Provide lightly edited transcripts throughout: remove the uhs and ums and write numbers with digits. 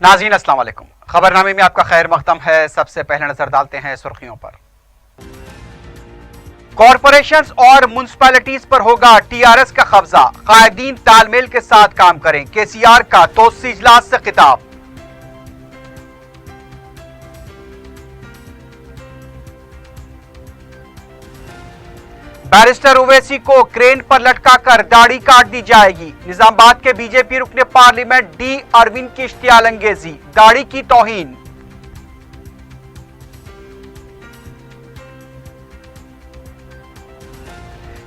नाज़रीन अस्सलाम वालेकुम। खबरनामे में आपका खैर मक़दम है। सबसे पहले नजर डालते हैं सुर्खियों पर। कॉरपोरेशंस और म्युनिसिपैलिटीज पर होगा टीआरएस का कब्जा, कायदीन तालमेल के साथ काम करें। केसीआर का तोसी इजलास से खिताब। बैरिस्टर ओवैसी को क्रेन पर लटकाकर दाढ़ी काट दी जाएगी। निजामाबाद के बीजेपी रुकने पार्लियामेंट डी अरविंद की इश्तियाल अंगेजी, दाढ़ी की तौहीन।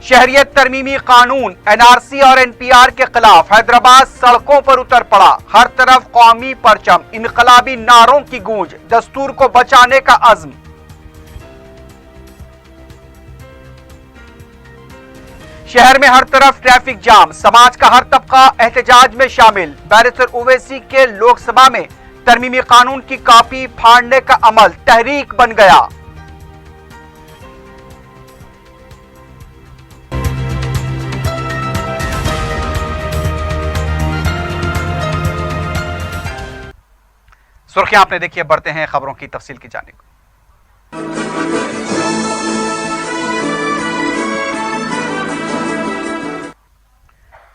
शहरियत तरमीमी कानून एनआरसी और एनपीआर के खिलाफ हैदराबाद सड़कों पर उतर पड़ा। हर तरफ कौमी परचम, इनकलाबी नारों की गूंज, दस्तूर को बचाने का अज़्म। शहर में हर तरफ ट्रैफिक जाम, समाज का हर तबका एहतजाज में शामिल। बैरिस्टर ओवैसी के लोकसभा में तरमीमी कानून की कॉपी फाड़ने का अमल तहरीक बन गया। सुर्खियां आपने देखी, बढ़ते हैं खबरों की तफसील की जानिब।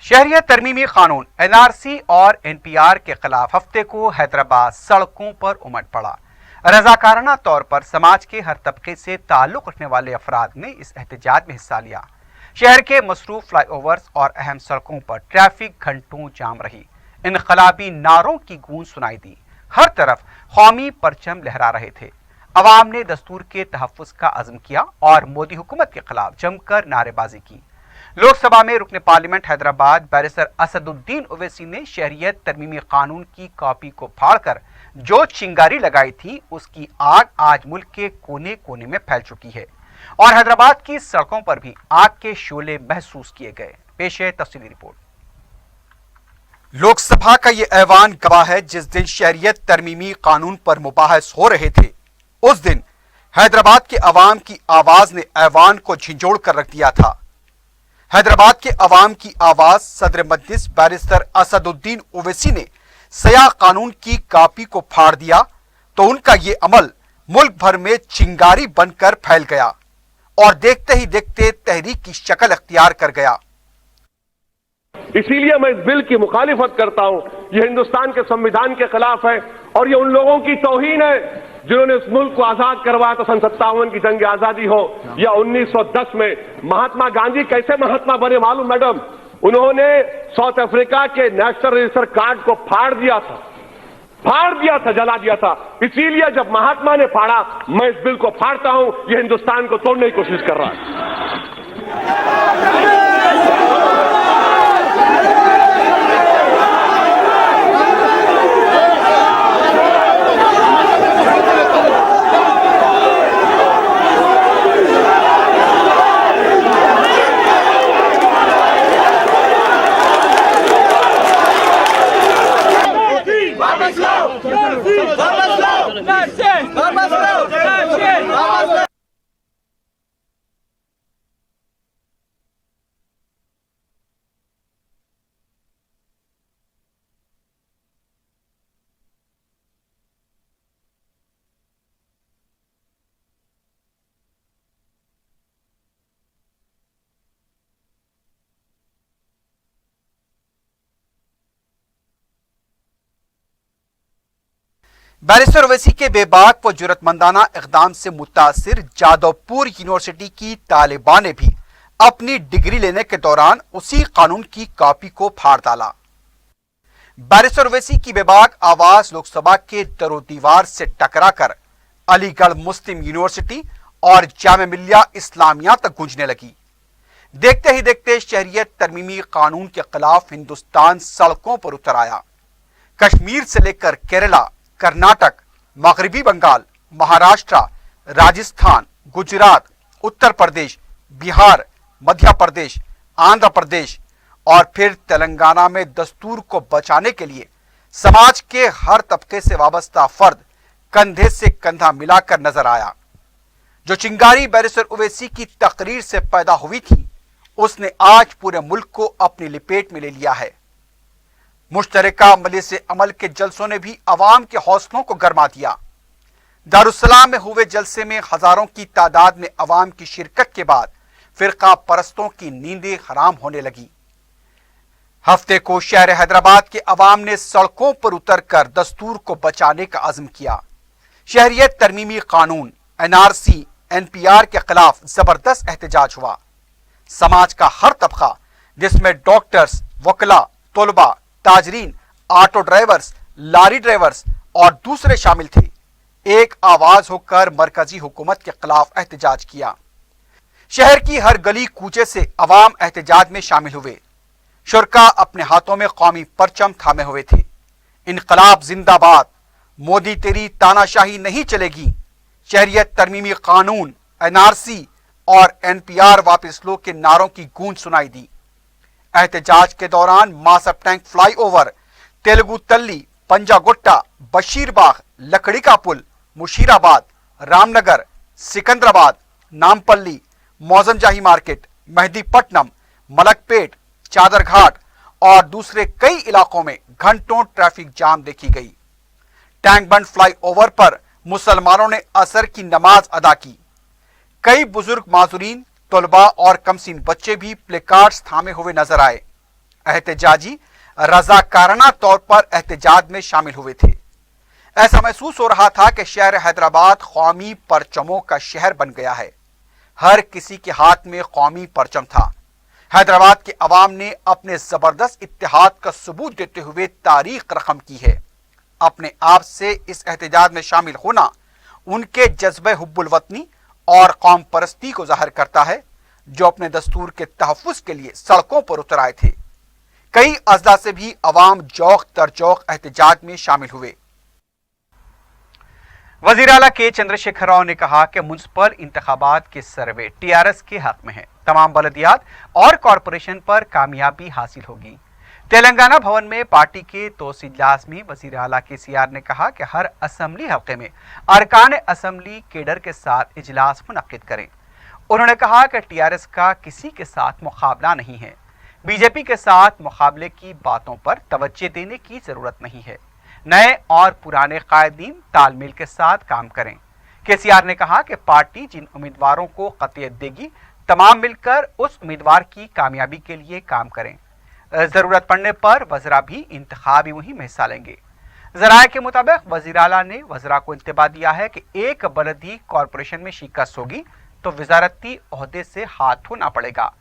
शहरियत तरमीमी कानून एनआरसी और एनपीआर के खिलाफ हफ्ते को हैदराबाद सड़कों पर उमड़ पड़ा। रजाकाराना तौर पर समाज के हर तबके से ताल्लुक रखने वाले अफराद ने इस एहतजाज में हिस्सा लिया। शहर के मसरूफ फ्लाईओवर्स और अहम सड़कों पर ट्रैफिक घंटों जाम रही। इनकलाबी नारों की गूंज सुनाई दी। हर तरफ कौमी परचम लहरा रहे थे। अवाम ने दस्तूर के तहफ्फुज़ का अज़्म किया और मोदी हुकूमत के खिलाफ जमकर नारेबाजी की। लोकसभा में रुकने पार्लियामेंट हैदराबाद बैरिस्टर असदुद्दीन ओवैसी ने शहरियत तरमीमी कानून की कॉपी को फाड़कर जो चिंगारी लगाई थी, उसकी आग आज मुल्क के कोने कोने में फैल चुकी है और हैदराबाद की सड़कों पर भी आग के शोले महसूस किए गए। पेश है तफसीली रिपोर्ट। लोकसभा का ये ऐवान गवाह है, जिस दिन शहरियत तरमीमी कानून पर मुबाहस हो रहे थे, उस दिन हैदराबाद के अवाम की आवाज ने ऐवान को झिंझोड़ कर रख दिया था। हैदराबाद के अवाम की आवाज सदर मजलिस बैरिस्टर असदुद्दीन ओवैसी ने सया कानून की कॉपी को फाड़ दिया तो उनका ये अमल मुल्क भर में चिंगारी बनकर फैल गया और देखते ही देखते तहरीक की शक्ल अख्तियार कर गया। इसीलिए मैं इस बिल की मुखालिफत करता हूं। यह हिंदुस्तान के संविधान के खिलाफ है और यह उन लोगों की तौहीन है जिन्होंने इस मुल्क को आजाद करवाया। तो सन 57 की जंग आजादी हो या 1910 में महात्मा गांधी कैसे महात्मा बने मालूम मैडम? उन्होंने साउथ अफ्रीका के नेशनल रजिस्टर कार्ड को फाड़ दिया था, जला दिया था। इसीलिए जब महात्मा ने फाड़ा, मैं इस बिल को फाड़ता हूं। यह हिंदुस्तान को तोड़ने की कोशिश कर रहा है। बैरिस्टर ओवैसी के बेबाक व जुर्रतमंदाना इक़दाम से मुतासिर जादवपुर यूनिवर्सिटी की तालिबा ने भी अपनी डिग्री लेने के दौरान उसी कानून की कॉपी को फाड़ डाला। बैरिस्टर ओवैसी की बेबाक आवाज लोकसभा के दरो दीवार से टकराकर अलीगढ़ मुस्लिम यूनिवर्सिटी और जामिया मिल्लिया इस्लामिया तक गूंजने लगी। देखते ही देखते शहरियत तरमीमी कानून के खिलाफ हिंदुस्तान सड़कों पर उतर आया। कश्मीर से लेकर केरला, कर्नाटक, मगरबी बंगाल, महाराष्ट्र, राजस्थान, गुजरात, उत्तर प्रदेश, बिहार, मध्य प्रदेश, आंध्र प्रदेश और फिर तेलंगाना में दस्तूर को बचाने के लिए समाज के हर तबके से वाबस्ता फर्द कंधे से कंधा मिलाकर नजर आया। जो चिंगारी बैरिस्टर ओवैसी की तकरीर से पैदा हुई थी, उसने आज पूरे मुल्क को अपनी लपेट में ले लिया है। मुश्तरका मजलिस अमल के जलसों ने भी अवाम के हौसलों को गरमा दिया। दारुस्सलाम में हुए जलसे में हजारों की तादाद में अवाम की शिरकत के बाद फिरका परस्तों की नींदें हराम होने लगी। हफ्ते को शहर हैदराबाद के अवाम ने सड़कों पर उतरकर दस्तूर को बचाने का अज़्म किया। शहरियत तरमीमी कानून NRC NPR के खिलाफ जबरदस्त एहतजाज हुआ। समाज का हर तबका जिसमें डॉक्टर्स, वकला, तलबा, ताजरीन, ऑटो ड्राइवर्स, लारी ड्राइवर्स और दूसरे शामिल थे, एक आवाज होकर मरकजी हुकूमत के खिलाफ एहतजाज किया। शहर की हर गली कूचे से अवाम एहतजाज में शामिल हुए। शुरका अपने हाथों में कौमी परचम थामे हुए थे। इनकलाब जिंदाबाद, मोदी तेरी तानाशाही नहीं चलेगी, शहरियत तरमीमी कानून NRC और NPR वापस लो के नारों की गूंज सुनाई दी। एहतजाज के दौरान मासब टैंक फ्लाईओवर, तेलुगु तल्ली, पंजागुट्टा, बशीरबाग, लकड़ी का पुल, मुशीराबाद, रामनगर, सिकंदराबाद, नामपल्ली, मौजनजाही मार्केट, मेहदीपट्टनम, मलकपेट, चादरघाट और दूसरे कई इलाकों में घंटों ट्रैफिक जाम देखी गई। टैंक बंड फ्लाईओवर पर मुसलमानों ने असर की नमाज अदा की। कई बुजुर्ग माजूरीन, तलबा और कमसीन बच्चे भी प्लेकार्ड्स थामे हुए नजर आए। एहतजाजी रजाकाराना तौर पर एहतजाज में शामिल हुए थे। ऐसा महसूस हो रहा था कि शहर हैदराबाद कौमी परचमों का शहर बन गया है। हर किसी के हाथ में कौमी परचम था। हैदराबाद के अवाम ने अपने जबरदस्त इत्तेहाद का सबूत देते हुए तारीख रकम की है। अपने आप से इस एहतजाज में शामिल होना उनके जज्बे हुब्बुल वतनी और कौम परस्ती को जाहिर करता है, जो अपने दस्तूर के तहफ्फुज के लिए सड़कों पर उतर आए थे। कई अजला से भी अवाम जौक तर जौक एहतजाज में शामिल हुए। वजीर आला के चंद्रशेखर राव ने कहा कि मुनिसिपल इंतखाबात के सर्वे TRS के हक में है। तमाम बलदियात और कॉरपोरेशन पर कामयाबी हासिल होगी। तेलंगाना भवन में पार्टी के तोसी इजलास में वजीर आला KCR ने कहा कि हर असम्बली हल्के में अरकान असम्बली केडर के साथ इजलास मुनक्किद करें। उन्होंने कहा कि TRS का किसी के साथ मुकाबला नहीं है। बीजेपी के साथ मुकाबले की बातों पर तवज्जो देने की जरूरत नहीं है। नए और पुराने कायदीन तालमेल के साथ काम करें। KCR ने कहा कि पार्टी जिन उम्मीदवारों को कतियत देगी, तमाम मिलकर उस उम्मीदवार की कामयाबी के लिए काम करें। जरूरत पड़ने पर वज़रा भी इंतखाबी मुहिम में हिस्सा लेंगे। जराये के मुताबिक वज़ीर आला ने वज़रा को इंतबाह दिया है कि एक बलदी कॉरपोरेशन में शिकस्त होगी तो वजारती ओहदे से हाथ धोना पड़ेगा।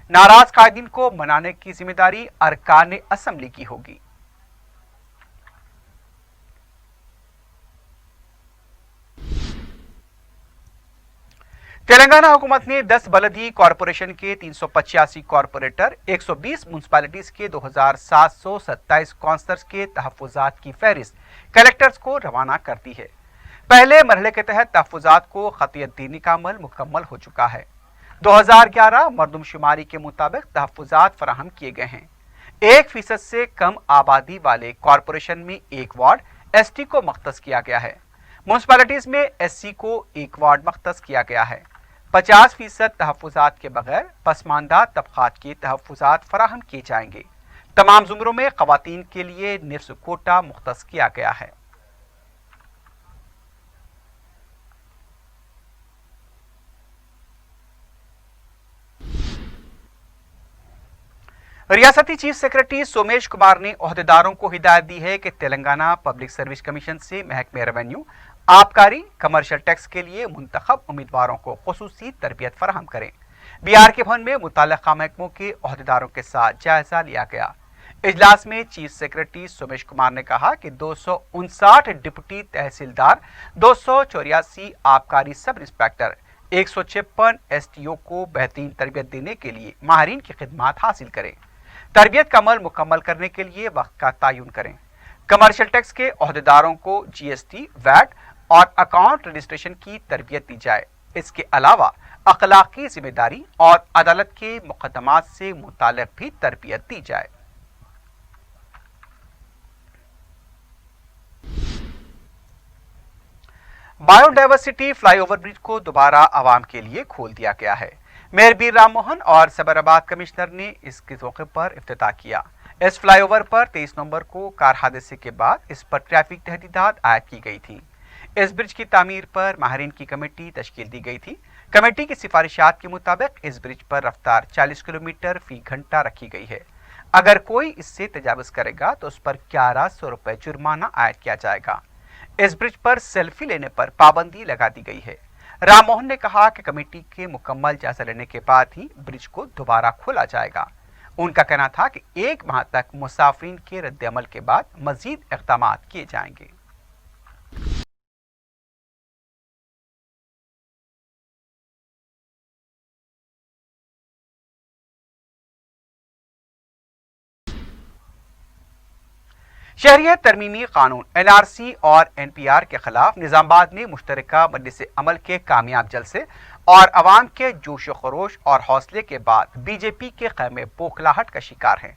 नाराज कायदीन को मनाने की जिम्मेदारी अरकान असम्बली की होगी। तेलंगाना हुकूमत ने 10 बलदी कॉरपोरेशन के 385 कॉरपोरेटर, 120 म्यूनसिपैलिटीज के 2727 काउंसलर्स के तहफ्फुजात की फहरिस्त कलेक्टर्स को रवाना कर दी है। पहले मरहले के तहत तहफ्फुजात को खतियत देने का अमल मुकम्मल हो चुका है। 2011 मरदमशुमारी के मुताबिक तहफ्फुजात फराहम किए गए हैं। 1% से कम आबादी वाले कॉरपोरेशन में 1 वार्ड ST को मख्तस किया गया है। म्यूनसिपैलिटीज में SC को 1 वार्ड मख्तस किया गया है। 50% तहफ्फुजात के बगैर पसमानदा तबकात के तहफ्फुजात फराहम किए जाएंगे। तमाम जुमरों में खवातीन के लिए निफ्स कोटा मुख्तस किया गया है। रियासती चीफ सेक्रेटरी सोमेश कुमार ने ओहदेदारों को हिदायत दी है कि तेलंगाना पब्लिक सर्विस कमीशन से महकमे रेवेन्यू, आबकारी, कमर्शियल टैक्स के लिए मुंतखब उम्मीदवारों को खुसूसी तरबियत फराहम करें। BRK भवन में मुतल्लिका महकमों के ओहदेदारों के साथ जायजा लिया गया। इजलास में चीफ सेक्रेटरी सोमेश कुमार ने कहा कि 259 डिप्टी तहसीलदार, 284 आबकारी सब इंस्पेक्टर, 156 STO को बेहतरीन तरबियत देने के लिए माहिरीन की खिदमात हासिल करें। तरबियत का अमल मुकम्मल करने के लिए वक्त का तयन करें। कमर्शियल टैक्स के ओहदेदारों को GST, VAT और अकाउंट रजिस्ट्रेशन की तरबियत दी जाए। इसके अलावा अखलाकी जिम्मेदारी और अदालत के मुकदमात से मुताल्लिक भी तरबियत दी जाए। बायोडायवर्सिटी फ्लाईओवर ब्रिज को दोबारा आवाम के लिए खोल दिया गया है। मेयर बीर राम मोहन और सबराबाद कमिश्नर ने इसके मौके पर इफ्तिताह किया। इस फ्लाईओवर पर 23 नवंबर को कार हादसे के बाद इस पर ट्रैफिक तहदीदात आयद की गई थी। इस ब्रिज की तामीर पर माहिरीन की कमेटी तश्कील दी गई थी। कमेटी की सिफारिशात के मुताबिक इस ब्रिज पर रफ्तार 40 किलोमीटर फी घंटा रखी गई है। अगर कोई इससे तजावुज करेगा तो उस पर 1100 रुपए जुर्माना आयद किया जाएगा। इस ब्रिज पर सेल्फी लेने पर पाबंदी लगा दी गई है। राम मोहन ने कहा कि कमेटी के मुकम्मल जायजा लेने के बाद ही ब्रिज को दोबारा खोला जाएगा। उनका कहना था कि 1 माह तक मुसाफिरीन के रद्द अमल के बाद मजीद इक़दाम किए जाएंगे। शहरियत तरमीमी कानून NRC और NPR के खिलाफ निजामाबाद में मुश्तरका मजलिस अमल के कामयाब जलसे और अवाम के जोश खरोश और हौसले के बाद बीजेपी के खैमे बौखलाहट का शिकार हैं।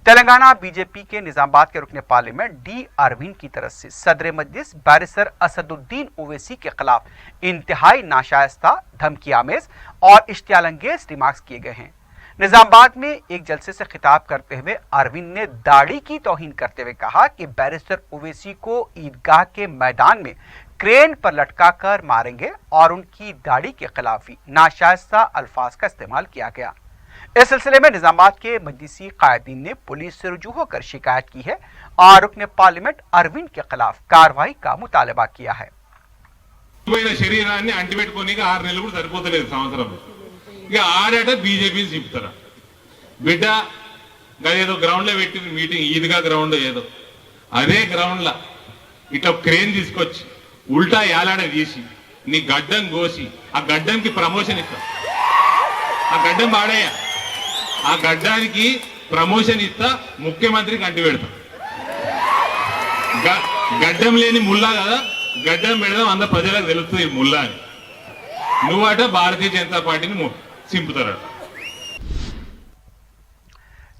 तेलंगाना बीजेपी के निजामाबाद के रुकने पार्लियामेंट D अरविंद की तरफ से सदर मजलिस बैरिस्टर असदुद्दीन ओवैसी के खिलाफ इंतहाई नाशाइस्ता, धमकी आमेज और इश्तियालंगेज रिमार्क्स किए गए हैं। निजामाबाद में एक जलसे से खिताब करते हुए अरविंद ने दाढ़ी की तौहीन करते हुए कहा कि बैरिस्टर ओवैसी को ईदगाह के मैदान में क्रेन पर लटका कर मारेंगे और उनकी दाढ़ी के खिलाफ ही नाशाइस्ता अल्फाज का इस्तेमाल किया गया। इस सिलसिले में निजामाबाद के मजलिसी कायदीन ने पुलिस से रुजू होकर शिकायत की है और रुकने पार्लियामेंट अरविंद के खिलाफ कार्रवाई का मुतालबा किया है। శరీరాన్ని అంటిపెట్టుకోనికి 6 నెలలు కూడా సరిపోతలేదు సంవత్సరం. ఇక ఆడట బీజేపీని చెప్తారా బిడ్డ గదేదో గ్రౌండ్ లో పెట్టిన మీటింగ్ ఈద్గా గ్రౌండ్ ఏదో అదే గ్రౌండ్ లా ఇట్లా క్రేన్ తీసుకొచ్చి ఉల్టా యాలాడ తీసి నీ గడ్డం కోసి ఆ గడ్డంకి ప్రమోషన్ ఇస్తా, ఆ గడ్డం పాడేయ, ఆ గడ్డానికి ప్రమోషన్ ఇస్తా, ముఖ్యమంత్రికి అంటి పెడతా. గడ్డం లేని ముల్లా కదా, గడ్డం పెడదాం అంత ప్రజలకు తెలుస్తుంది ముల్లా అని. నువ్వట భారతీయ జనతా పార్టీని సింపుతారట.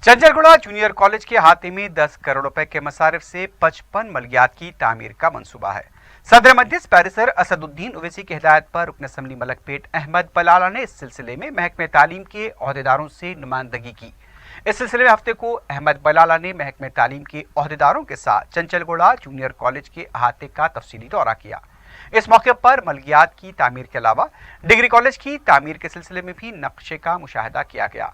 चंचलगुड़ा जूनियर कॉलेज के अहाते में 10 करोड़ रुपए के मसारिफ से 55 मलगियात की तामीर का मंसूबा है। सदर मजलिस बैरिस्टर असदुद्दीन ओवैसी की हिदायत पर रुकन असम्बली मलकपेट अहमद बलाला ने इस सिलसिले में महकमे तालीम के अहदेदारों से नुमाइंदगी की। इस सिलसिले में हफ्ते को अहमद बलाला ने महकमे तालीम के अहदेदारों के साथ चंचलगुड़ा जूनियर कॉलेज के अहाते का तफसीली दौरा किया। इस मौके पर मलगियात की तामीर के अलावा डिग्री कॉलेज की तामीर के सिलसिले में भी नक्शे का मुशाहिदा किया गया।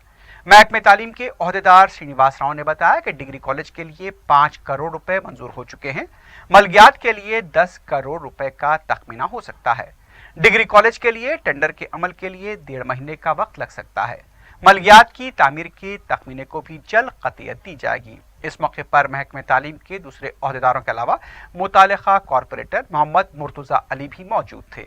महकमे तालीम के अहदेदार श्रीनिवास राव ने बताया कि डिग्री कॉलेज के लिए 5 करोड़ रुपए मंजूर हो चुके हैं। मलगियात के लिए 10 करोड़ रुपए का तखमीना हो सकता है। डिग्री कॉलेज के लिए टेंडर के अमल के लिए 1.5 महीने का वक्त लग सकता है। मलगियात की तामीर के तखमीने को भी जल्द कतियत दी जाएगी। इस मौके पर महकमे तालीम के दूसरे अहदेदारों के अलावा मुतालिका कॉरपोरेटर मोहम्मद मुर्तुजा अली भी मौजूद थे।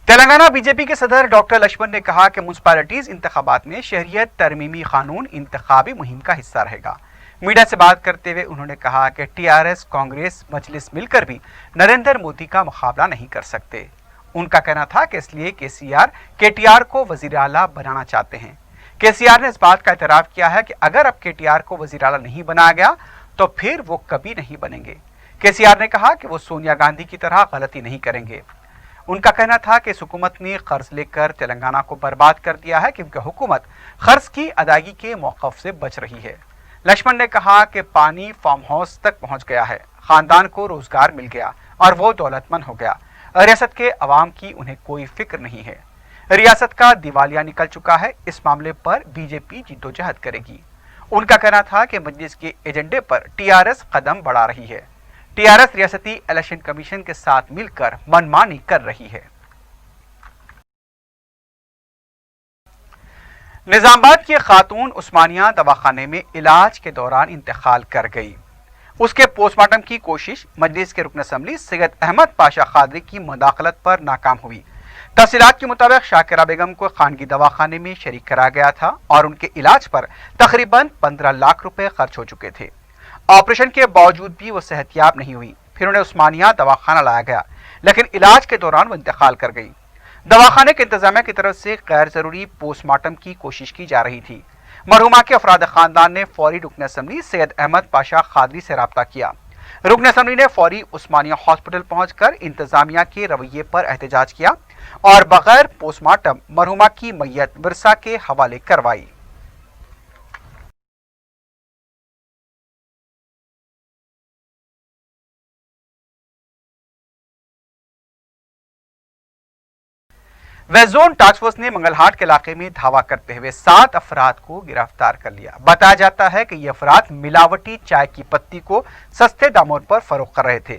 तेलंगाना बीजेपी के सदर डॉक्टर लक्ष्मण ने कहा कि म्युनिसिपैलिटीज इंतखाबात में शहरियत तरमीमी कानून इंतखाबी मुहिम का हिस्सा रहेगा। मीडिया से बात करते हुए उन्होंने कहा कि टीआरएस, कांग्रेस, मजलिस मिलकर भी नरेंद्र मोदी का मुकाबला नहीं कर सकते। उनका कहना था कि इसलिए केसीआर केटीआर को वजीर आला बनाना चाहते हैं। केसीआर ने इस बात का एतराफ किया है कि अगर अब केटीआर को वजीर आला नहीं बनाया गया तो फिर वो कभी नहीं बनेंगे। केसीआर ने कहा कि वो सोनिया गांधी की तरह गलती नहीं करेंगे। उनका कहना था कि इस हुकूमत ने कर्ज लेकर तेलंगाना को बर्बाद कर दिया है क्योंकि हुकूमत कर्ज की अदायगी के मौक़िफ़ से बच रही है। लक्ष्मण ने कहा कि पानी फार्म हाउस तक पहुंच गया है, खानदान को रोजगार मिल गया और वो दौलतमंद हो गया। रियासत के अवाम की उन्हें कोई फिक्र नहीं है। रियासत का दिवालिया निकल चुका है। इस मामले पर बीजेपी जिद्दोजहद करेगी। उनका कहना था कि मजलिस के एजेंडे पर टीआरएस कदम बढ़ा रही है। टीआरएस रियासती इलेक्शन कमीशन के साथ मिलकर मनमानी कर रही है। निजामाबाद की खातून उस्मानिया दवाखाने में इलाज के दौरान इंतकाल कर गई। उसके पोस्टमार्टम की कोशिश मजलिस के रुकन असम्बली सैयद अहमद पाशा खादरी की मुदाखलत पर नाकाम हुई। तफसीलात के मुताबिक शाकिरा बेगम को खानगी दवाखाने में शरीक कराया गया था और उनके इलाज पर तकरीबन 15 लाख रुपए खर्च हो चुके थे। ऑपरेशन के बावजूद भी वो सेहतयाब नहीं हुई। फिर उन्हें उस्मानिया दवाखाना लाया गया, लेकिन इलाज के दौरान वो इंतकाल कर गई। दवाखाने के इंतजामिया की तरफ से गैर जरूरी पोस्टमार्टम की कोशिश की जा रही थी। मरहुमा के अफराद खानदान ने फौरी रुकन असम्बली सैयद अहमद पाशा खादरी से रब्ता किया। रुकन असम्बली ने फौरी उस्मानिया हॉस्पिटल पहुंचकर इंतजामिया के रवैये पर एहतजाज किया और बगैर पोस्टमार्टम मरहुमा की मैयत विरसा के हवाले करवाई। वेस्ट जोन टास्क फोर्स ने मंगलहाट के इलाके में धावा करते हुए 7 अफराद को गिरफ्तार कर लिया। बताया जाता है कि ये अफराद मिलावटी चाय की पत्ती को सस्ते दामों पर फरोख्त कर रहे थे।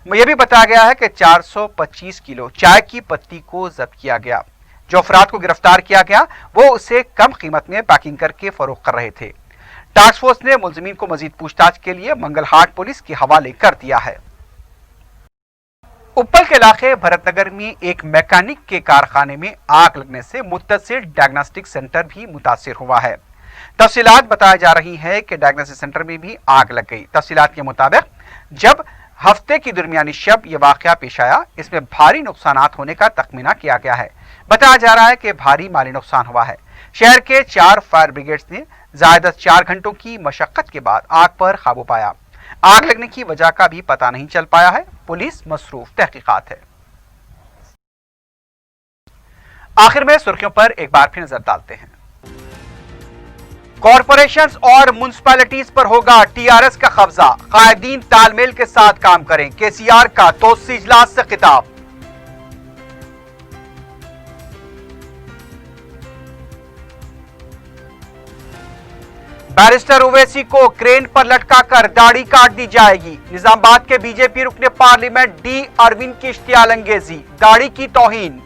यह भी बताया गया है कि 425 किलो चाय की पत्ती को जब्त किया गया। जो अफराद को गिरफ्तार किया गया वो उसे कम कीमत में पैकिंग करके फरोख्त कर रहे थे। टास्क फोर्स ने मुलजिमीन को मजीद पूछताछ के लिए मंगलहाट पुलिस के हवाले कर दिया है। उप्पल के इलाके भरतनगर में एक मैकेनिक के कारखाने में आग लगने से मुत्तसिल डायग्नोस्टिक सेंटर भी मुतासिर हुआ है। तफसीलात बताई जा रही है कि डायग्नोस्टिक सेंटर में भी आग लग गई। तफसीलात के मुताबिक जब हफ्ते की दरमियानी शब यह वाकया पेश आया, इसमें भारी नुकसानात होने का तखमीना किया गया है। बताया जा रहा है कि भारी माली नुकसान हुआ है। शहर के 4 फायर ब्रिगेड्स ने ज़ायदा 4 घंटों की मशक्कत के बाद आग पर काबू पाया। आग लगने की वजह का भी पता नहीं चल पाया है। पुलिस मसरूफ तहकीकात है। आखिर में सुर्खियों पर एक बार फिर नजर डालते हैं। कॉरपोरेशंस और म्युनिसिपैलिटीज पर होगा टीआरएस का कब्जा, कायदीन तालमेल के साथ काम करें। केसीआर का तोसी इजलास से खिताब। बैरिस्टर ओवैसी को क्रेन पर लटकाकर दाढ़ी काट दी जाएगी। निजामाबाद के बीजेपी रुकने पार्लियामेंट डी अरविंद की इश्तियाल अंगेजी, दाढ़ी की तौहीन।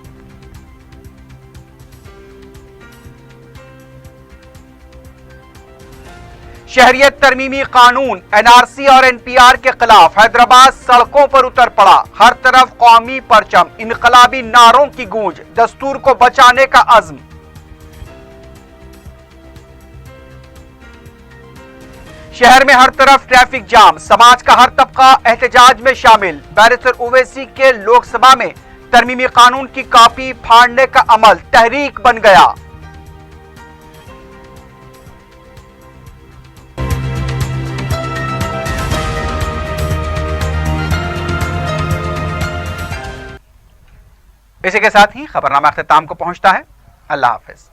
शहरियत तरमीमी कानून एनआरसी और एनपीआर के खिलाफ हैदराबाद सड़कों पर उतर पड़ा। हर तरफ कौमी परचम, इनकलाबी नारों की गूंज, दस्तूर को बचाने का अज़्म। शहर में हर तरफ ट्रैफिक जाम, समाज का हर तबका एहतजाज में शामिल। बैरिस्टर ओवैसी के लोकसभा में तरमीमी कानून की कॉपी फाड़ने का अमल तहरीक बन गया। इसी के साथ ही खबरनामा अख्ताम को पहुंचता है। अल्लाह हाफिज।